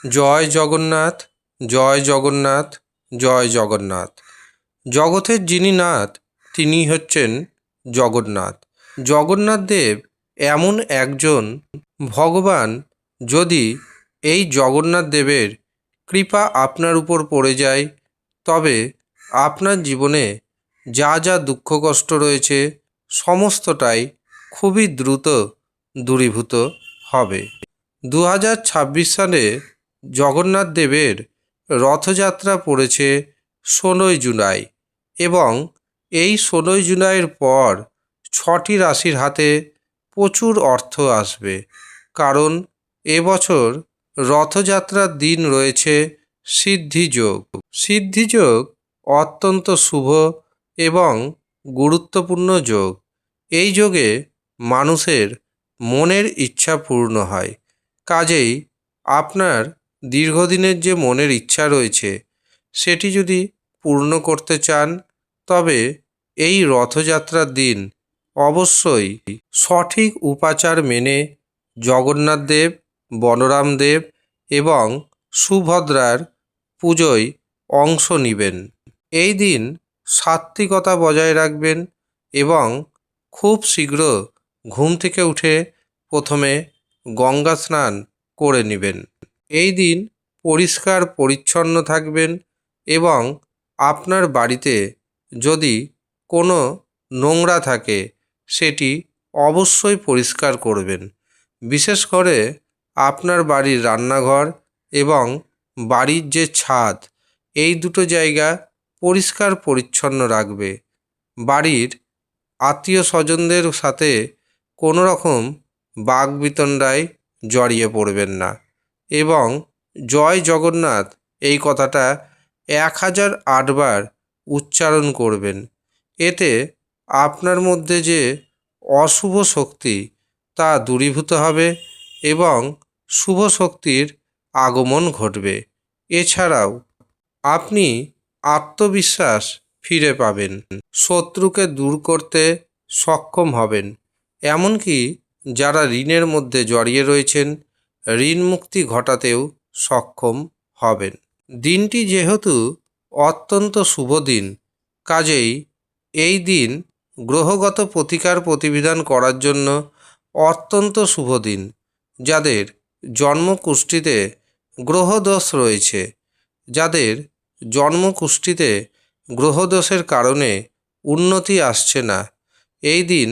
জয় জগন্নাথ, জয় জগন্নাথ, জয় জগন্নাথ। জগতের যিনি নাথ তিনি হচ্ছেন জগন্নাথ। জগন্নাথ দেব এমন একজন ভগবান, যদি এই জগন্নাথ দেবের কৃপা আপনার উপর পড়ে যায় তবে আপনার জীবনে যা যা দুঃখ কষ্ট রয়েছে সমস্তটাই খুবই দ্রুত দূরীভূত হবে। 2026 সালে জগন্নাথ দেবের রথযাত্রা পড়েছে 16ই জুলাই এবং এই 16ই জুলাইয়ের পর 6টি রাশির হাতে প্রচুর অর্থ আসবে, কারণ এবছর রথযাত্রার দিন রয়েছে সিদ্ধিযোগ। সিদ্ধিযোগ অত্যন্ত শুভ এবং গুরুত্বপূর্ণ যোগ। এই যোগে মানুষের মনের ইচ্ছা পূর্ণ হয়। কাজেই আপনার দীর্ঘদিনের যে মনের ইচ্ছা রয়েছে সেটি যদি পূর্ণ করতে চান তবে এই রথযাত্রার দিন অবশ্যই সঠিক উপাচার মেনে জগন্নাথ দেব, বলরাম দেব এবং সুভদ্রার পুজোয় অংশ নেবেন। এই দিন সাত্ত্বিকতা বজায় রাখবেন এবং খুব শীঘ্র ঘুম থেকে উঠে প্রথমে গঙ্গা স্নান করে নেবেন। এই দিন পরিষ্কার পরিচ্ছন্ন থাকবেন এবং আপনার বাড়িতে যদি কোনো নোংরা থাকে সেটি অবশ্যই পরিষ্কার করবেন। বিশেষ করে আপনার বাড়ির রান্নাঘর এবং বাড়ির যে ছাদ, এই দুটো জায়গা পরিষ্কার পরিচ্ছন্ন রাখবে। বাড়ির আত্মীয় স্বজনদের সাথে কোনো রকম বাকবিতণ্ডায় জড়িয়ে পড়বেন না এবং জয় জগন্নাথ এই কথাটা 1008 বার উচ্চারণ করবেন। এতে আপনার মধ্যে যে অশুভ শক্তি তা দূরীভূত হবে এবং শুভ শক্তির আগমন ঘটবে। এছাড়াও আপনি আত্মবিশ্বাস ফিরে পাবেন, শত্রুকে দূর করতে সক্ষম হবেন। এমনকি যারা ঋণের মধ্যে জড়িয়ে রয়েছেন ঋণ মুক্তি ঘটাতেও সক্ষম হবেন। দিনটি যেহেতু অত্যন্ত শুভ দিন, কাজেই এই দিন গ্রহগত প্রতিকার প্রতিবিধান করার জন্য অত্যন্ত শুভ দিন। যাদের জন্মকুষ্ঠিতে গ্রহদোষ রয়েছে, যাদের জন্মকুষ্ঠিতে গ্রহদোষের কারণে উন্নতি আসছে না, এই দিন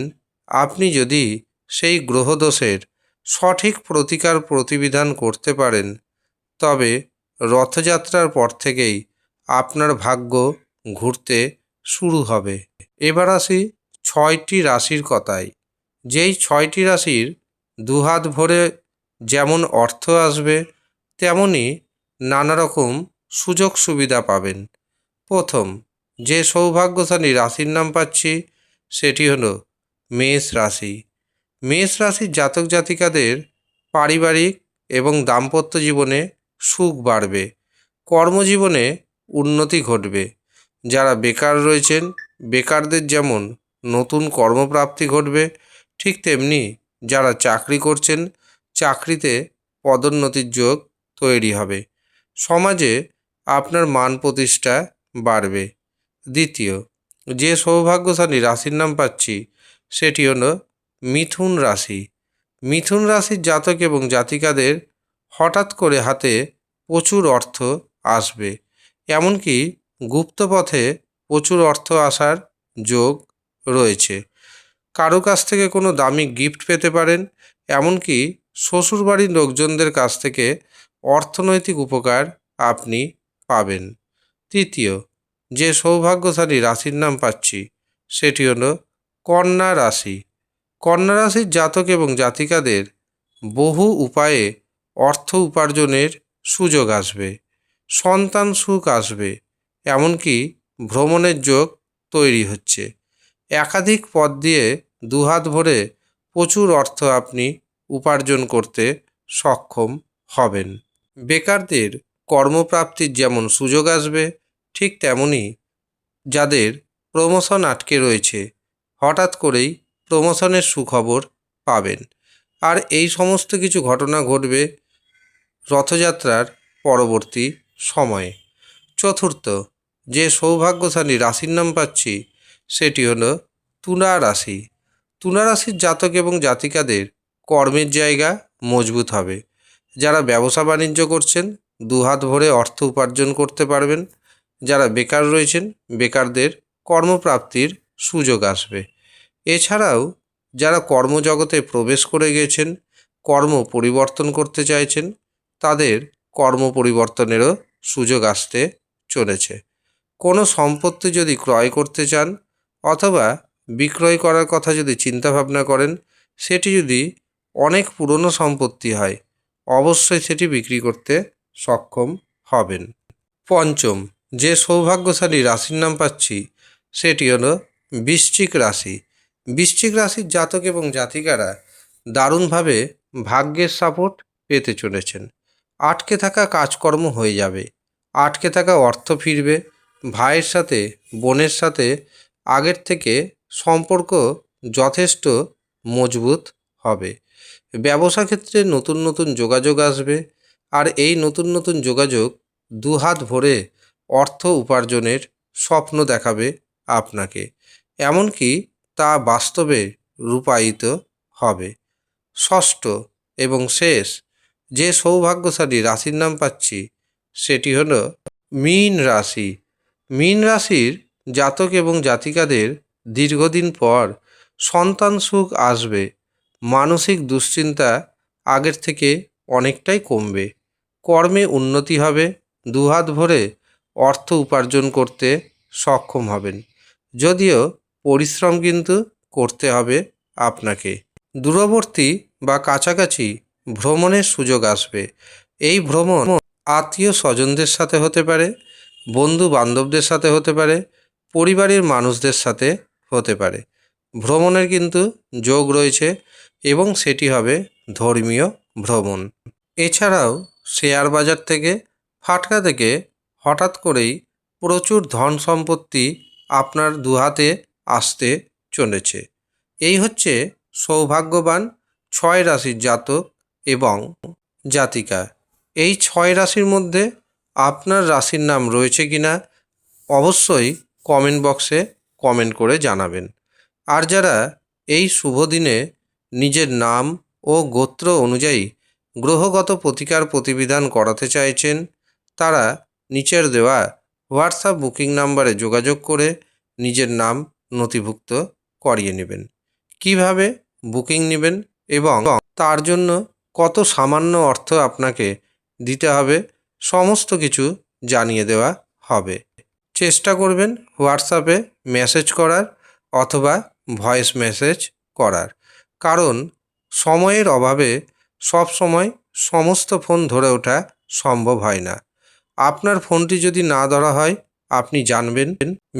আপনি যদি সেই গ্রহদোষের সঠিক প্রতিকার প্রতিবিধান করতে পারেন তবে রথযাত্রার পর থেকেই আপনার ভাগ্য ঘুরতে শুরু হবে। এবার আসি 6টি রাশির কথায়। যেই 6টি রাশির দুহাত ভরে যেমন অর্থ আসবে তেমনি নানা রকম সুযোগ সুবিধা পাবেন। প্রথম যে সৌভাগ্যশালী রাশির নাম পাচ্ছি সেটি হলো মেষ রাশি। মেষ রাশির জাতক জাতিকাদের পারিবারিক এবং দাম্পত্য জীবনে সুখ বাড়বে, কর্মজীবনে উন্নতি ঘটবে। যারা বেকার রয়েছেন বেকারদের যেমন নতুন কর্মপ্রাপ্তি ঘটবে, ঠিক তেমনি যারা চাকরি করছেন চাকরিতে পদোন্নতির যোগ তৈরি হবে। সমাজে আপনার মান প্রতিষ্ঠা বাড়বে। দ্বিতীয় যে সৌভাগ্যশালী রাশির নাম পাচ্ছি সেটি হলো মিথুন রাশি। মিথুন রাশির জাতক এবং জাতিকাদের হঠাৎ করে হাতে প্রচুর অর্থ আসবে, এমনকি গুপ্তপথে প্রচুর অর্থ আসার যোগ রয়েছে। কারো কাছ থেকে কোনো দামি গিফট পেতে পারেন, এমনকি শ্বশুরবাড়ির লোকজনদের কাছ থেকে অর্থনৈতিক উপকার আপনি পাবেন। তৃতীয় যে সৌভাগ্যশালী রাশির নাম পাচ্ছি সেটি হলো কন্যা রাশি। কন্যা রাশির জাতক এবং জাতিকাদের বহু উপায়ে অর্থ উপার্জনের সুযোগ আসবে, সন্তান সুখ আসবে, এমনকি ভ্রমণের যোগ তৈরি হচ্ছে। একাধিক পথ দিয়ে দুহাত ভরে প্রচুর অর্থ আপনি উপার্জন করতে সক্ষম হবেন। বেকারদের কর্মপ্রাপ্তির যেমন সুযোগ আসবে, ঠিক তেমনি যাদের প্রমোশন আটকে রয়েছে হঠাৎ করেই প্রমোশনের সুখবর পাবেন। আর এই সমস্ত কিছু ঘটনা ঘটবে রথযাত্রার পরবর্তী সময়ে। চতুর্থ, যে সৌভাগ্যশালী রাশির নাম পাচ্ছি সেটি হলো তুলা রাশি। তুলা রাশির জাতক এবং জাতিকাদের কর্মের জায়গা মজবুত হবে। যারা ব্যবসা বাণিজ্য করছেন দুহাত ভরে অর্থ উপার্জন করতে পারবেন। যারা বেকার রয়েছেন বেকারদের কর্মপ্রাপ্তির সুযোগ আসবে। এছাড়াও যারা কর্মজগতে প্রবেশ করে গেছেন, কর্ম পরিবর্তন করতে চাইছেন, তাদের কর্ম পরিবর্তনেরও সুযোগ আসতে চলেছে। কোনো সম্পত্তি যদি ক্রয় করতে চান অথবা বিক্রয় করার কথা যদি চিন্তাভাবনা করেন, সেটি যদি অনেক পুরনো সম্পত্তি হয় অবশ্যই সেটি বিক্রি করতে সক্ষম হবেন। পঞ্চম, যে সৌভাগ্যশালী রাশির নাম পাচ্ছি সেটি হলো বৃশ্চিক রাশি। বৃশ্চিক রাশির জাতক এবং জাতিকারা দারুণভাবে ভাগ্যের সাপোর্ট পেতে চলেছেন। আটকে থাকা কাজকর্ম হয়ে যাবে, আটকে থাকা অর্থ ফিরবে। ভাইয়ের সাথে বোনের সাথে আগের থেকে সম্পর্ক যথেষ্ট মজবুত হবে। ব্যবসা ক্ষেত্রে নতুন নতুন যোগাযোগ আসবে, আর এই নতুন নতুন যোগাযোগ দুহাত ভরে অর্থ উপার্জনের স্বপ্ন দেখাবে আপনাকে, এমনকি তা বাস্তবে রূপায়িত হবে। ষষ্ঠ এবং শেষ, যে সৌভাগ্যশালী রাশির নাম পাচ্ছি সেটি হলো মীন রাশি। মীন রাশির জাতক এবং জাতিকাদের দীর্ঘদিন পর সন্তান সুখ আসবে। মানসিক দুশ্চিন্তা আগের থেকে অনেকটাই কমবে। কর্মে উন্নতি হবে, দুহাত ভরে অর্থ উপার্জন করতে সক্ষম হবেন। যদিও পরিশ্রম কিন্তু করতে হবে আপনাকে। দূরবর্তী বা কাছাকাছি ভ্রমণের সুযোগ আসবে। এই ভ্রমণ আত্মীয় স্বজনদের সাথে হতে পারে, বন্ধু বান্ধবদের সাথে হতে পারে, পরিবারের মানুষদের সাথে হতে পারে। ভ্রমণের কিন্তু যোগ রয়েছে এবং সেটি হবে ধর্মীয় ভ্রমণ। এছাড়াও শেয়ার বাজার থেকে ফাটকা থেকে হঠাৎ করেই প্রচুর ধন সম্পত্তি আপনার দুহাতে আসতে চলেছে। এই হচ্ছে সৌভাগ্যবান 6 রাশির জাতক এবং জাতিকা। এই 6 রাশির মধ্যে আপনার রাশির নাম রয়েছে কিনা অবশ্যই কমেন্ট বক্সে কমেন্ট করে জানাবেন। আর যারা এই শুভ দিনে নিজের নাম ও গোত্র অনুযায়ী গ্রহগত প্রতিকার প্রতিবিধান করাতে চাইছেন, তারা নিচের দেওয়া হোয়াটসঅ্যাপ বুকিং নাম্বারে যোগাযোগ করে নিজের নাম নথিভুক্ত করিয়ে নেবেন। কিভাবে বুকিং নেবেন এবং তার জন্য কত সামান্য অর্থ আপনাকে দিতে হবে সমস্ত কিছু জানিয়ে দেওয়া হবে। চেষ্টা করবেন হোয়াটসঅ্যাপে মেসেজ করার অথবা ভয়েস মেসেজ করার, কারণ সময়ের অভাবে সব সময় সমস্ত ফোন ধরে ওঠা সম্ভব হয় না। আপনার ফোনটি যদি না ধরা হয় আপনি জানবেন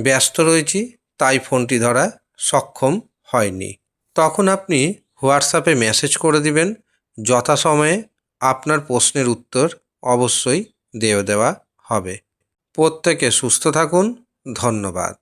ব্যস্ত রয়েছি তাই ফোনটি ধরা সক্ষম হয়নি। তখন আপনি হোয়াটসঅ্যাপে মেসেজ করে দিবেন, যথাসময়ে আপনার প্রশ্নের উত্তর অবশ্যই দেওয়া হবে। প্রত্যেকে সুস্থ থাকুন। ধন্যবাদ।